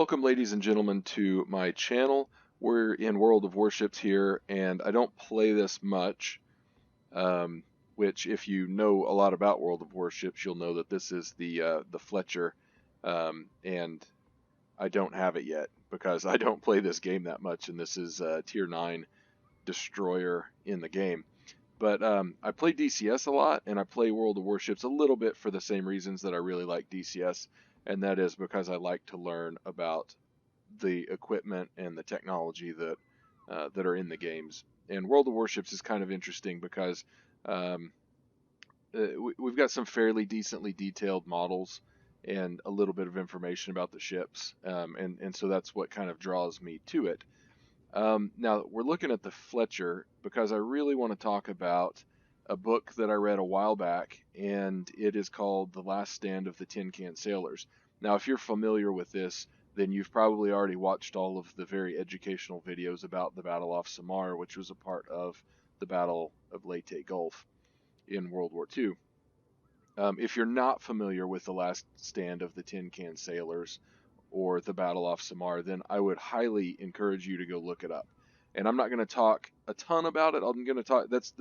Welcome, ladies and gentlemen, to my channel. We're in World of Warships here, and I don't play this much, which if you know a lot about World of Warships, you'll know that this is the Fletcher, and I don't have it yet because I don't play this game that much, and this is Tier 9 destroyer in the game. But I play DCS a lot, and I play World of Warships a little bit for the same reasons that I really like DCS, and that is because I like to learn about the equipment and the technology that that are in the games. And World of Warships is kind of interesting because we've got some fairly decently detailed models and a little bit of information about the ships, and so that's what kind of draws me to it. Now, we're looking at the Fletcher because I really want to talk about a book that I read a while back, and it is called The Last Stand of the Tin Can Sailors. Now, if you're familiar with this, then you've probably already watched all of the very educational videos about the Battle off Samar, which was a part of the Battle of Leyte Gulf in World War II. If you're not familiar with The Last Stand of the Tin Can Sailors or the Battle off Samar, then I would highly encourage you to go look it up. And I'm not going to talk a ton about it. I'm going to talk, that's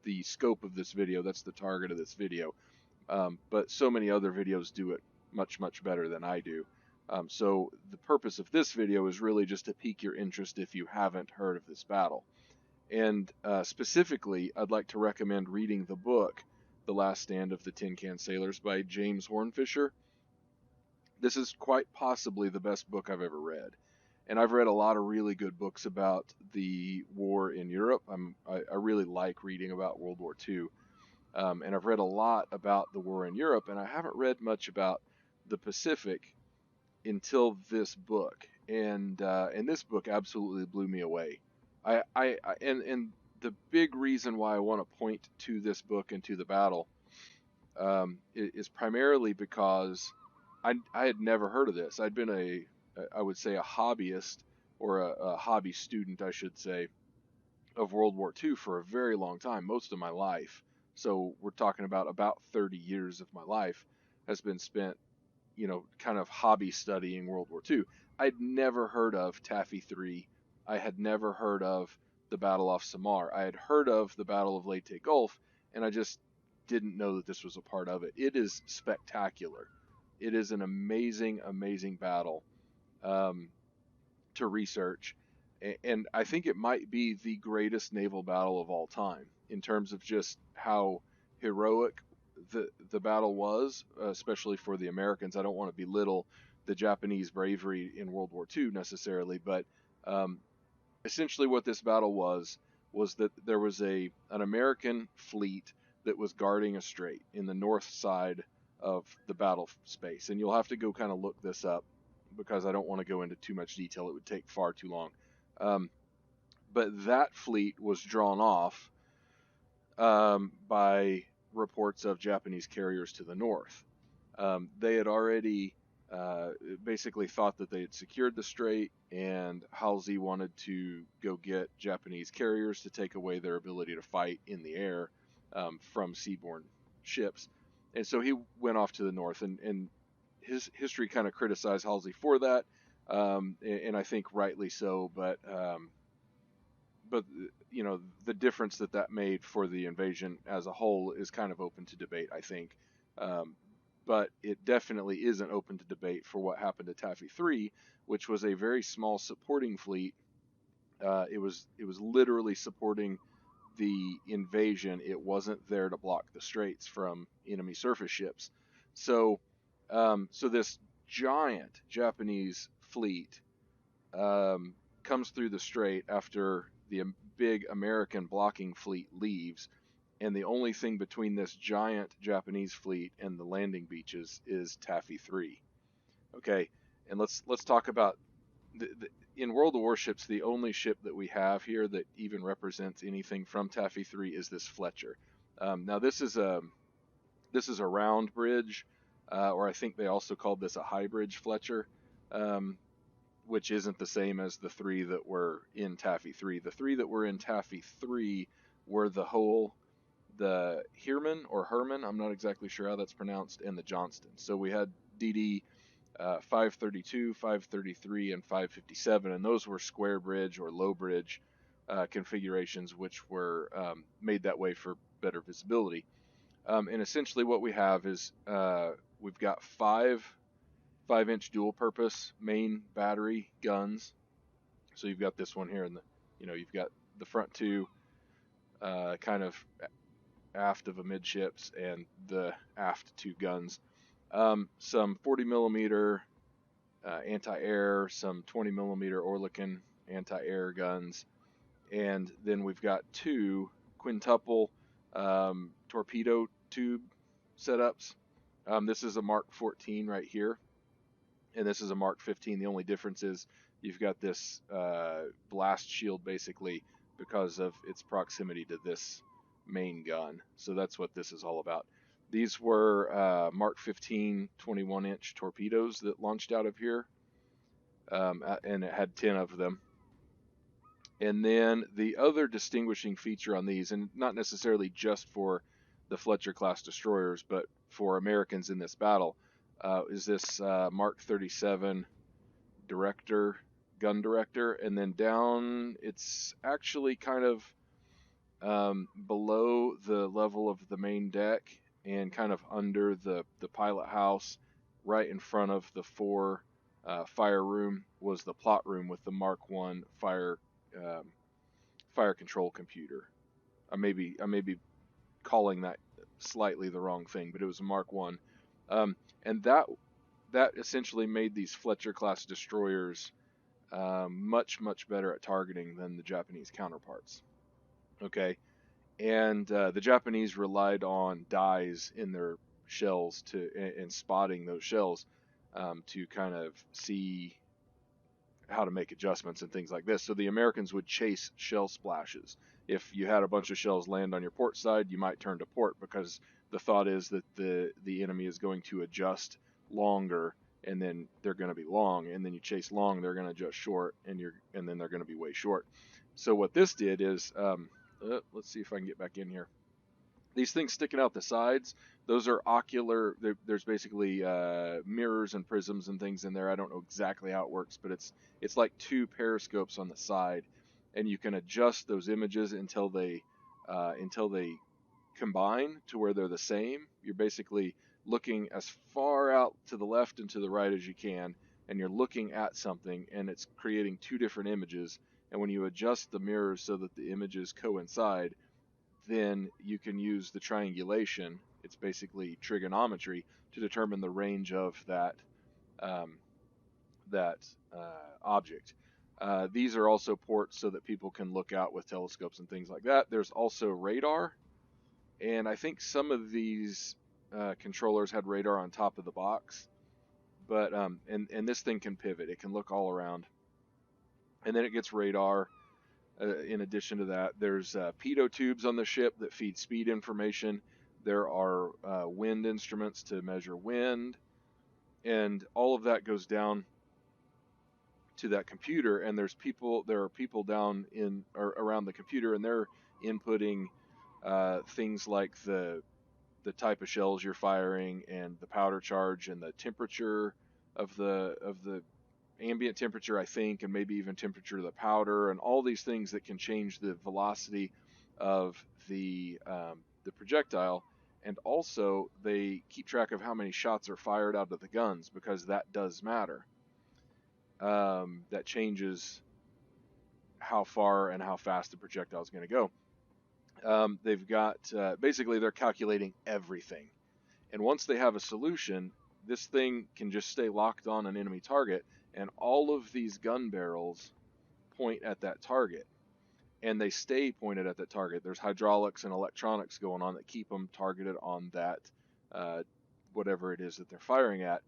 the scope of this video. That's the target of this video. But so many other videos do it much better than I do. So the purpose of this video is really just to pique your interest if you haven't heard of this battle. And specifically, I'd like to recommend reading the book, The Last Stand of the Tin Can Sailors by James Hornfisher. This is quite possibly the best book I've ever read. And I've read a lot of really good books about the war in Europe. I really like reading about World War II. And I've read a lot about the war in Europe, and I haven't read much about the Pacific until this book. And this book absolutely blew me away. And the big reason why I want to point to this book and to the battle is primarily because I had never heard of this. I'd been I would say a hobbyist, or a hobby student, I should say, of World War II for a very long time, most of my life. So we're talking about 30 years of my life has been spent, kind of hobby studying World War II. I'd never heard of Taffy 3. I had never heard of the Battle off Samar. I had heard of the Battle of Leyte Gulf, and I just didn't know that this was a part of it. It is spectacular. It is an amazing battle to research, and I think it might be the greatest naval battle of all time in terms of just how heroic the battle was, especially for the Americans. I don't want to belittle the Japanese bravery in World War II necessarily, but essentially what this battle was that there was an American fleet that was guarding a strait in the north side of the battle space, and you'll have to go kind of look this up because I don't want to go into too much detail. It would take far too long. But that fleet was drawn off by reports of Japanese carriers to the north. They had already basically thought that they had secured the strait, and Halsey wanted to go get Japanese carriers to take away their ability to fight in the air from seaborne ships. And so he went off to the north, and his history kind of criticized Halsey for that, and I think rightly so. But the difference that made for the invasion as a whole is kind of open to debate, I think. But it definitely isn't open to debate for what happened to Taffy 3, which was a very small supporting fleet. It was literally supporting the invasion. It wasn't there to block the straits from enemy surface ships. So this giant Japanese fleet comes through the strait after the big American blocking fleet leaves, and the only thing between this giant Japanese fleet and the landing beaches is Taffy 3. Okay, and let's talk about in World of Warships, the only ship that we have here that even represents anything from Taffy 3 is this Fletcher. Now this is a round bridge, or I think they also called this a high bridge Fletcher, which isn't the same as the three that were in Taffy 3. The three that were in Taffy 3 were the Hull, the Herman, I'm not exactly sure how that's pronounced, and the Johnston. So we had DD 532, 533, and 557, and those were square bridge or low bridge configurations, which were made that way for better visibility. And essentially what we have is we've got 5-inch dual purpose main battery guns. So you've got this one here, and you've got the front two kind of aft of amidships, and the aft two guns. Some 40 millimeter anti-air, some 20 millimeter Oerlikon anti-air guns, and then we've got two quintuple torpedo tube setups. This is a Mark 14 right here, and this is a Mark 15. The only difference is you've got this blast shield basically because of its proximity to this main gun. So that's what this is all about. These were Mark 15 21-inch torpedoes that launched out of here, and it had 10 of them. And then the other distinguishing feature on these, and not necessarily just for the Fletcher class destroyers, but for Americans in this battle, is this Mark 37 gun director, and then down it's actually kind of below the level of the main deck and kind of under the pilot house, right in front of the fire room, was the plot room with the Mark 1 fire control computer. I may be calling that slightly the wrong thing, but it was a Mark 1, and that essentially made these Fletcher class destroyers much better at targeting than the Japanese counterparts. Okay, and the Japanese relied on dyes in their shells and spotting those shells to kind of see how to make adjustments and things like this. So the Americans would chase shell splashes. If you had a bunch of shells land on your port side, you might turn to port because the thought is that the enemy is going to adjust longer, and then they're going to be long, and then you chase long, they're going to adjust short, and then they're going to be way short. So what this did is, let's see if I can get back in here. These things sticking out the sides, those are ocular. There's basically mirrors and prisms and things in there. I don't know exactly how it works, but it's like two periscopes on the side, and you can adjust those images until they combine to where they're the same. You're basically looking as far out to the left and to the right as you can, and you're looking at something, and it's creating two different images. And when you adjust the mirrors so that the images coincide, then you can use the triangulation. It's basically trigonometry to determine the range of that object. These are also ports so that people can look out with telescopes and things like that. There's also radar, and I think some of these controllers had radar on top of the box, but and this thing can pivot. It can look all around, and then it gets radar. In addition to that, there's pitot tubes on the ship that feed speed information. There are wind instruments to measure wind, and all of that goes down to that computer. And there are people down in or around the computer, and they're inputting things like the type of shells you're firing, and the powder charge, and the temperature of the ambient temperature, I think, and maybe even temperature of the powder, and all these things that can change the velocity of the projectile. And also they keep track of how many shots are fired out of the guns, because that does matter. That changes how far and how fast the projectile is going to go. They've got basically they're calculating everything, and once they have a solution, this thing can just stay locked on an enemy target, and all of these gun barrels point at that target, and they stay pointed at that target. There's hydraulics and electronics going on that keep them targeted on that whatever it is that they're firing at.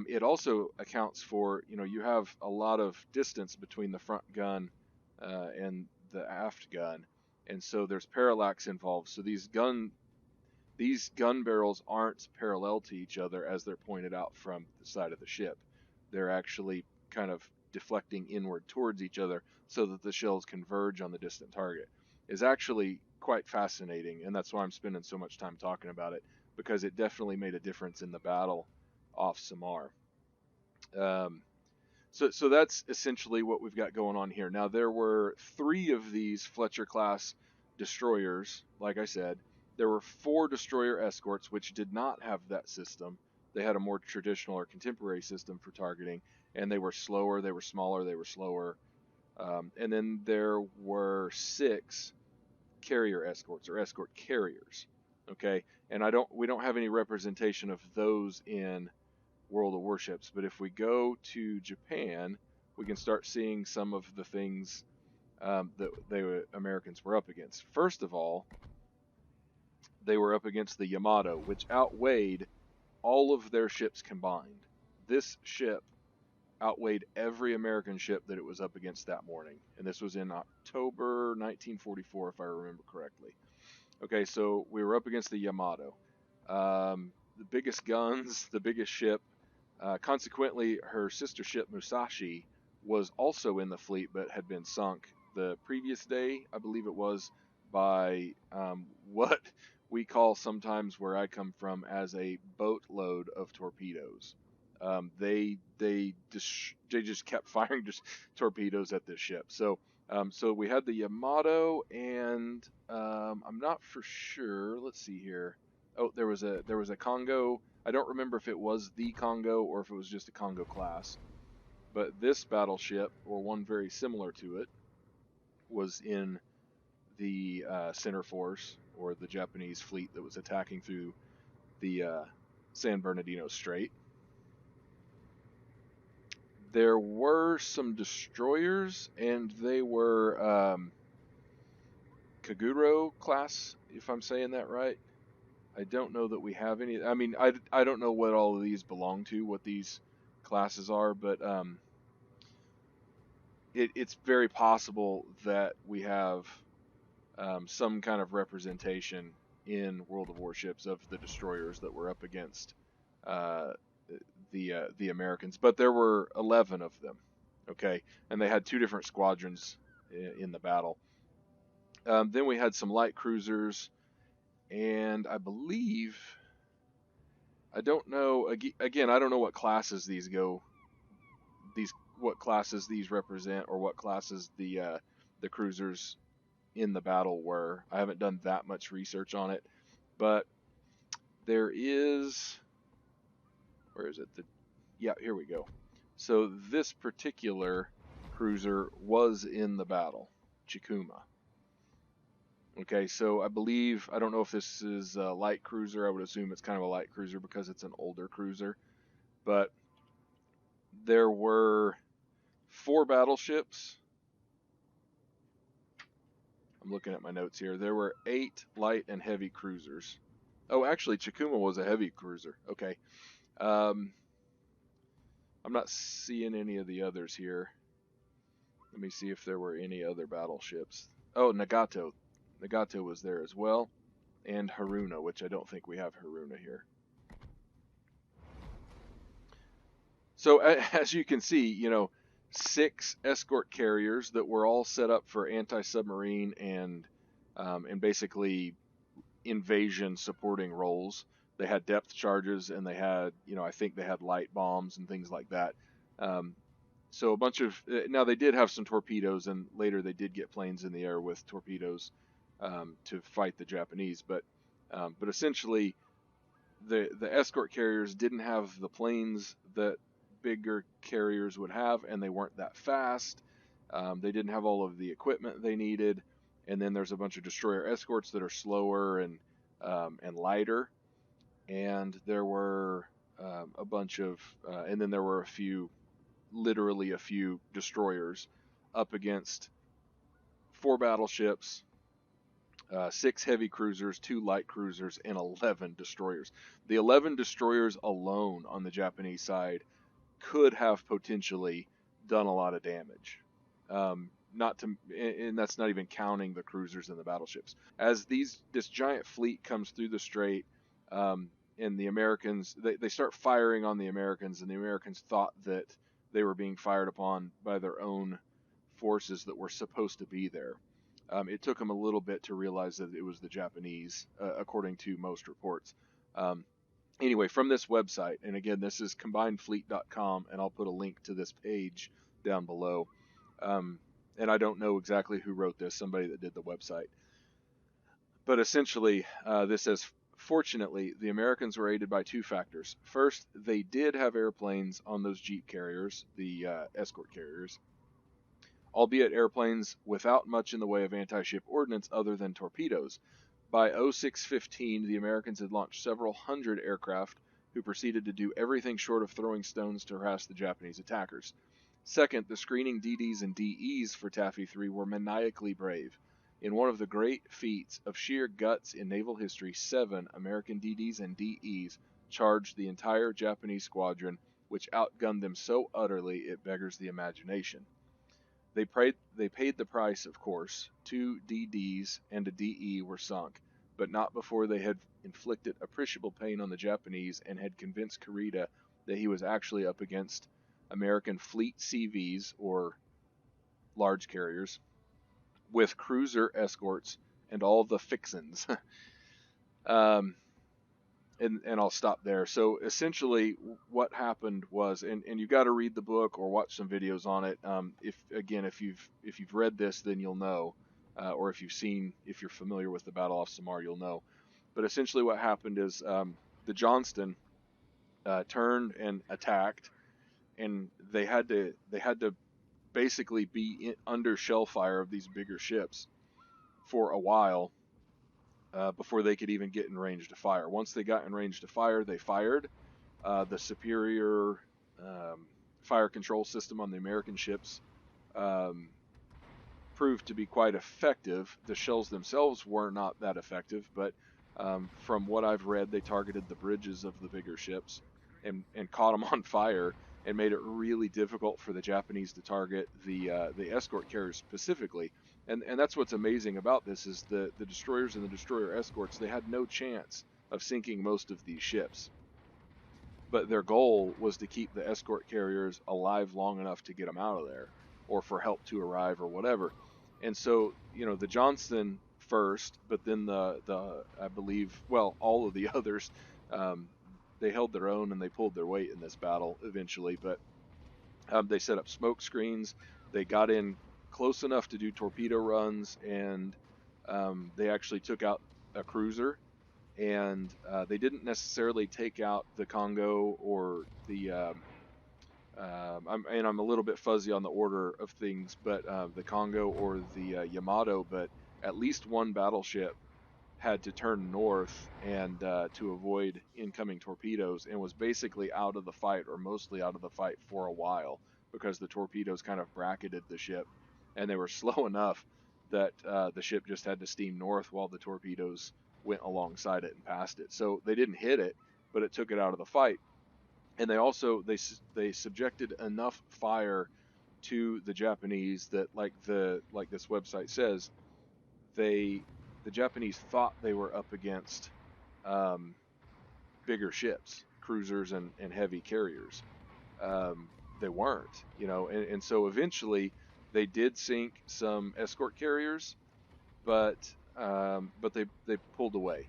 It also accounts for, you have a lot of distance between the front gun and the aft gun, and so there's parallax involved. So these gun barrels aren't parallel to each other as they're pointed out from the side of the ship. They're actually kind of deflecting inward towards each other so that the shells converge on the distant target. Is actually quite fascinating, and that's why I'm spending so much time talking about it, because it definitely made a difference in the battle off Samar. Um, so that's essentially what we've got going on here. Now, there were 3 of these Fletcher class destroyers, like I said. There were 4 destroyer escorts, which did not have that system. They had a more traditional or contemporary system for targeting, and they were slower, they were smaller, they were slower. And then there were 6 carrier escorts or escort carriers. Okay, and we don't have any representation of those in World of Warships, but if we go to Japan, we can start seeing some of the things that the Americans were up against. First of all, they were up against the Yamato, which outweighed all of their ships combined. This ship outweighed every American ship that it was up against that morning, and this was in October 1944, if I remember correctly. Okay, so we were up against the Yamato. The biggest guns, the biggest ship. Consequently, her sister ship Musashi was also in the fleet, but had been sunk the previous day, I believe it was, by what we call sometimes where I come from as a boatload of torpedoes. They just kept firing just torpedoes at this ship. So we had the Yamato, and I'm not for sure. Let's see here. Oh, there was a Congo. I don't remember if it was the Congo or if it was just a Congo class. But this battleship, or one very similar to it, was in the center force, or the Japanese fleet that was attacking through the San Bernardino Strait. There were some destroyers, and they were Kaguro class, if I'm saying that right. I don't know that we have any. I mean, I don't know what all of these belong to, what these classes are, but it's very possible that we have some kind of representation in World of Warships of the destroyers that were up against the Americans. But there were 11 of them, okay, and they had 2 different squadrons in the battle. Then we had some light cruisers. And I believe, I don't know, again, I don't know what classes these what classes these represent, or what classes the cruisers in the battle were. I haven't done that much research on it, but there is, where is it? Yeah, here we go. So this particular cruiser was in the battle, Chikuma. Okay, so I believe, I don't know if this is a light cruiser. I would assume it's kind of a light cruiser because it's an older cruiser. But there were 4 battleships. I'm looking at my notes here. There were 8 light and heavy cruisers. Oh, actually, Chikuma was a heavy cruiser. Okay. I'm not seeing any of the others here. Let me see if there were any other battleships. Oh, Nagato. Nagato was there as well, and Haruna, which I don't think we have Haruna here. So as you can see, 6 escort carriers that were all set up for anti-submarine and basically invasion supporting roles. They had depth charges, and they had, I think they had light bombs and things like that. So a bunch of, now they did have some torpedoes, and later they did get planes in the air with torpedoes to fight the Japanese, but essentially the escort carriers didn't have the planes that bigger carriers would have, and they weren't that fast. They didn't have all of the equipment they needed, and then there's a bunch of destroyer escorts that are slower and lighter, and there were a bunch of, and then there were literally a few destroyers up against 4 battleships, 6 heavy cruisers, 2 light cruisers, and 11 destroyers. The 11 destroyers alone on the Japanese side could have potentially done a lot of damage. And that's not even counting the cruisers and the battleships. As this giant fleet comes through the strait, and the Americans, they start firing on the Americans, and the Americans thought that they were being fired upon by their own forces that were supposed to be there. It took them a little bit to realize that it was the Japanese, according to most reports. Anyway, from this website, and again, this is combinedfleet.com, and I'll put a link to this page down below. And I don't know exactly who wrote this, somebody that did the website. But essentially, this says, fortunately, the Americans were aided by two factors. First, they did have airplanes on those Jeep carriers, the escort carriers, albeit airplanes without much in the way of anti-ship ordnance other than torpedoes. By 0615, the Americans had launched several hundred aircraft who proceeded to do everything short of throwing stones to harass the Japanese attackers. Second, the screening DDs and DEs for Taffy 3 were maniacally brave. In one of the great feats of sheer guts in naval history, 7 American DDs and DEs charged the entire Japanese squadron, which outgunned them so utterly it beggars the imagination. They paid the price, of course. 2 DDs and a DE were sunk, but not before they had inflicted appreciable pain on the Japanese and had convinced Kurita that he was actually up against American fleet CVs, or large carriers, with cruiser escorts and all the fixins. um, and I'll stop there. So essentially, what happened was, and you got to read the book or watch some videos on it. If you've read this, then you'll know, or if you're familiar with the Battle off Samar, you'll know. But essentially, what happened is the Johnston turned and attacked, and they had to basically be under shell fire of these bigger ships for a while before they could even get in range to fire. Once they got in range to fire, they fired. The superior fire control system on the American ships proved to be quite effective. The shells themselves were not that effective, but from what I've read, they targeted the bridges of the bigger ships and caught them on fire, and made it really difficult for the Japanese to target the escort carriers specifically. And that's what's amazing about this is the destroyers and the destroyer escorts, they had no chance of sinking most of these ships. But their goal was to keep the escort carriers alive long enough to get them out of there, or for help to arrive or whatever. And so, the Johnston first, but then the I believe, well, all of the others, they held their own and they pulled their weight in this battle eventually. But they set up smoke screens. They got in close enough to do torpedo runs, and they actually took out a cruiser. And they didn't necessarily take out the Congo or the I'm a little bit fuzzy on the order of things, but the Congo or the Yamato, but at least one battleship had to turn north and to avoid incoming torpedoes, and was basically out of the fight, or mostly out of the fight, for a while, because the torpedoes kind of bracketed the ship, and they were slow enough that the ship just had to steam north while the torpedoes went alongside it and past it. So they didn't hit it, but it took it out of the fight. And they also they subjected enough fire to the Japanese that, like this website says, the Japanese thought they were up against bigger ships, cruisers and heavy carriers. They weren't, and so eventually they did sink some escort carriers, but they pulled away.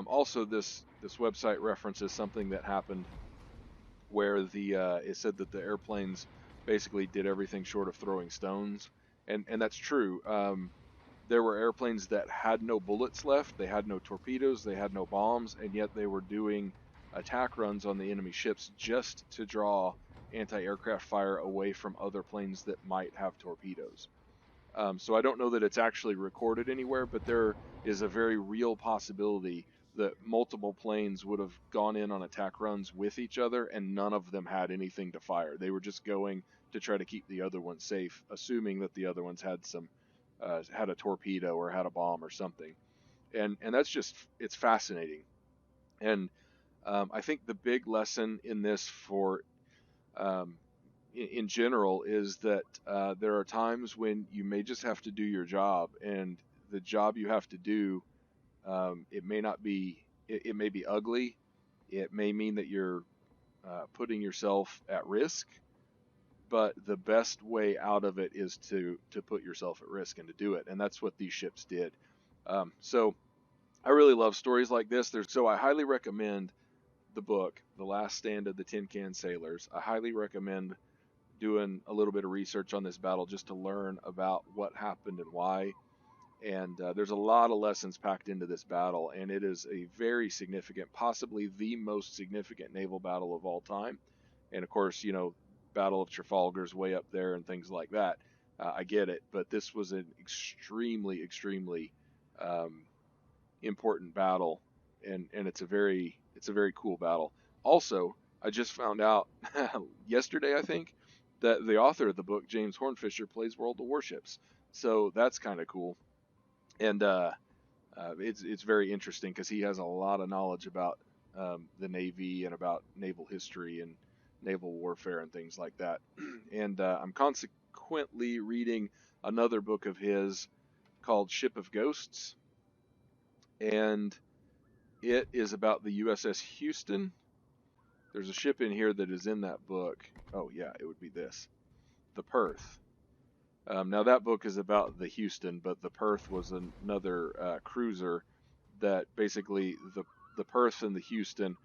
Also, this website references something that happened where it said that the airplanes basically did everything short of throwing stones, and that's true. There were airplanes that had no bullets left, they had no torpedoes, they had no bombs, and yet they were doing attack runs on the enemy ships just to draw anti-aircraft fire away from other planes that might have torpedoes. So I don't know that it's actually recorded anywhere, but there is a very real possibility that multiple planes would have gone in on attack runs with each other, and none of them had anything to fire. They were just going to try to keep the other ones safe, assuming that the other ones had a torpedo or had a bomb or something. And that's just, it's fascinating. And I think the big lesson in this for in general is that there are times when you may just have to do your job, and the job you have to do, it may be ugly. It may mean that you're putting yourself at risk, but the best way out of it is to put yourself at risk and to do it. And that's what these ships did. So I really love stories like this. So I highly recommend the book, The Last Stand of the Tin Can Sailors. I highly recommend doing a little bit of research on this battle just to learn about what happened and why. And there's a lot of lessons packed into this battle, and it is a very significant, possibly the most significant naval battle of all time. And of course, Battle of Trafalgar's way up there and things like that. I get it, but this was an extremely, extremely important battle, and it's a very cool battle. Also, I just found out yesterday, I think, that the author of the book, James Hornfisher, plays World of Warships. So that's kind of cool. And it's very interesting because he has a lot of knowledge about the Navy and about naval history and naval warfare and things like that. And I'm consequently reading another book of his called Ship of Ghosts, and it is about the USS Houston. There's a ship in here that is in that book. Oh yeah, it would be this, the Perth. Now that book is about the Houston, but the Perth was another cruiser that basically the Perth and the Houston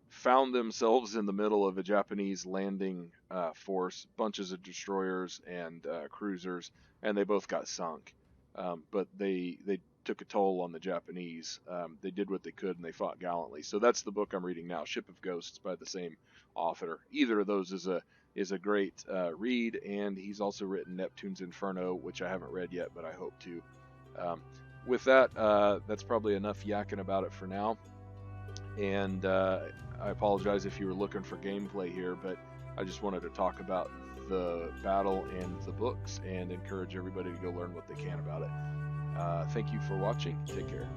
found themselves in the middle of a Japanese landing force, bunches of destroyers and cruisers, and they both got sunk. But they took a toll on the Japanese. They did what they could, and they fought gallantly. So that's the book I'm reading now, Ship of Ghosts, by the same author. Either of those is a great read, and he's also written Neptune's Inferno, which I haven't read yet, but I hope to. With that, that's probably enough yakking about it for now. And I apologize if you were looking for gameplay here, but I just wanted to talk about the battle and the books and encourage everybody to go learn what they can about it. Thank you for watching. Take care.